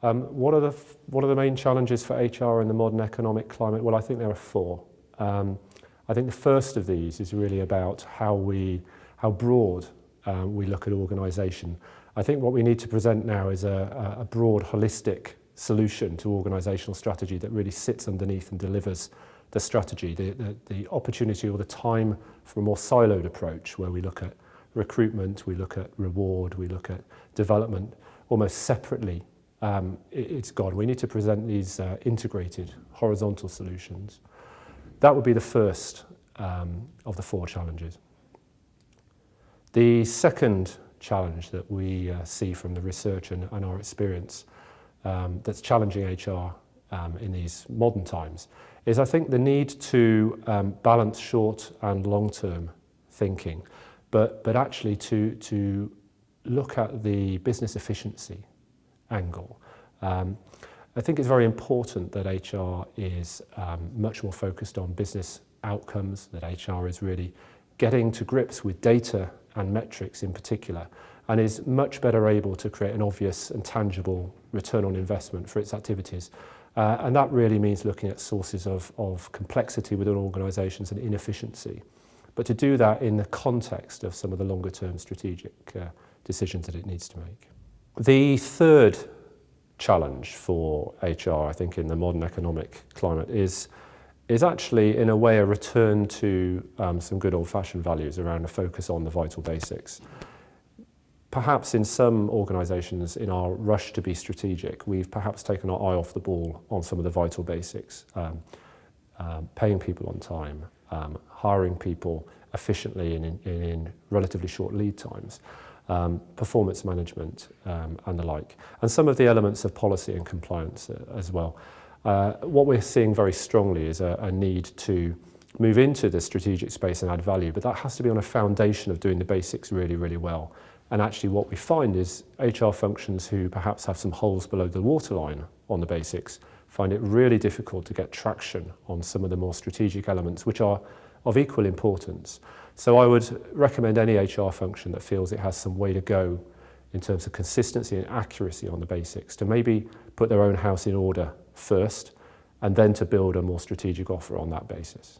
What are the main challenges for HR in the modern economic climate? Well, I think there are four. I think the first of these is really about how broad we look at organisation. I think what we need to present now is a broad, holistic solution to organisational strategy that really sits underneath and delivers the strategy, the opportunity or the time for a more siloed approach where we look at recruitment, we look at reward, we look at development almost separately. It's gone. We need to present these integrated horizontal solutions. That would be the first of the four challenges. The second challenge that we see from the research and our experience that's challenging HR in these modern times is, I think, the need to balance short and long-term thinking, but actually to look at the business efficiency angle. I think it's very important that HR is much more focused on business outcomes, that HR is really getting to grips with data and metrics in particular, and is much better able to create an obvious and tangible return on investment for its activities. And that really means looking at sources of complexity within organisations and inefficiency, but to do that in the context of some of the longer term strategic decisions that it needs to make. The third challenge for HR, I think, in the modern economic climate is actually, in a way, a return to some good old-fashioned values around a focus on the vital basics. Perhaps in some organisations, in our rush to be strategic, we've perhaps taken our eye off the ball on some of the vital basics, paying people on time, hiring people efficiently in relatively short lead times, performance management and the like, and some of the elements of policy and compliance as well. What we're seeing very strongly is a need to move into the strategic space and add value, but that has to be on a foundation of doing the basics really, really well. And actually what we find is HR functions who perhaps have some holes below the waterline on the basics find it really difficult to get traction on some of the more strategic elements, which are of equal importance. So I would recommend any HR function that feels it has some way to go in terms of consistency and accuracy on the basics to maybe put their own house in order first, and then to build a more strategic offer on that basis.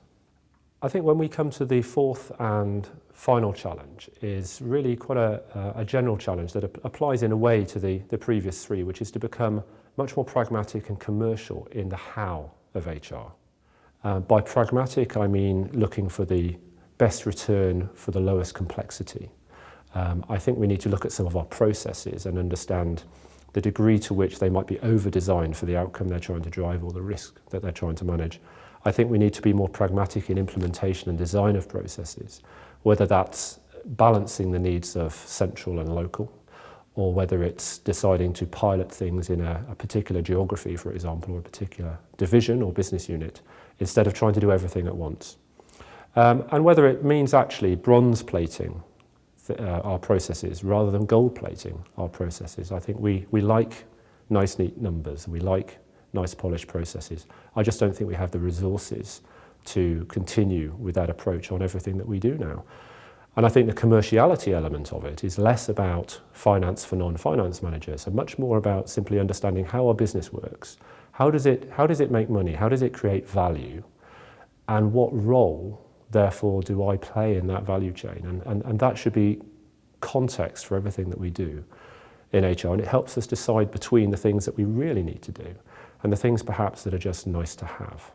I think when we come to the fourth and final challenge is really quite a general challenge that applies in a way to the previous three, which is to become much more pragmatic and commercial in the how of HR. By pragmatic, I mean looking for the best return for the lowest complexity. I think we need to look at some of our processes and understand the degree to which they might be over-designed for the outcome they're trying to drive or the risk that they're trying to manage. I think we need to be more pragmatic in implementation and design of processes, whether that's balancing the needs of central and local, or whether it's deciding to pilot things in a particular geography, for example, or a particular division or business unit, instead of trying to do everything at once. And whether it means actually bronze plating our processes rather than gold plating our processes. I think we like nice, neat numbers. We like nice, polished processes. I just don't think we have the resources to continue with that approach on everything that we do now. And I think the commerciality element of it is less about finance for non-finance managers and much more about simply understanding how our business works. How does it make money? How does it create value? And what role, therefore, do I play in that value chain? And that should be context for everything that we do in HR. And it helps us decide between the things that we really need to do and the things perhaps that are just nice to have.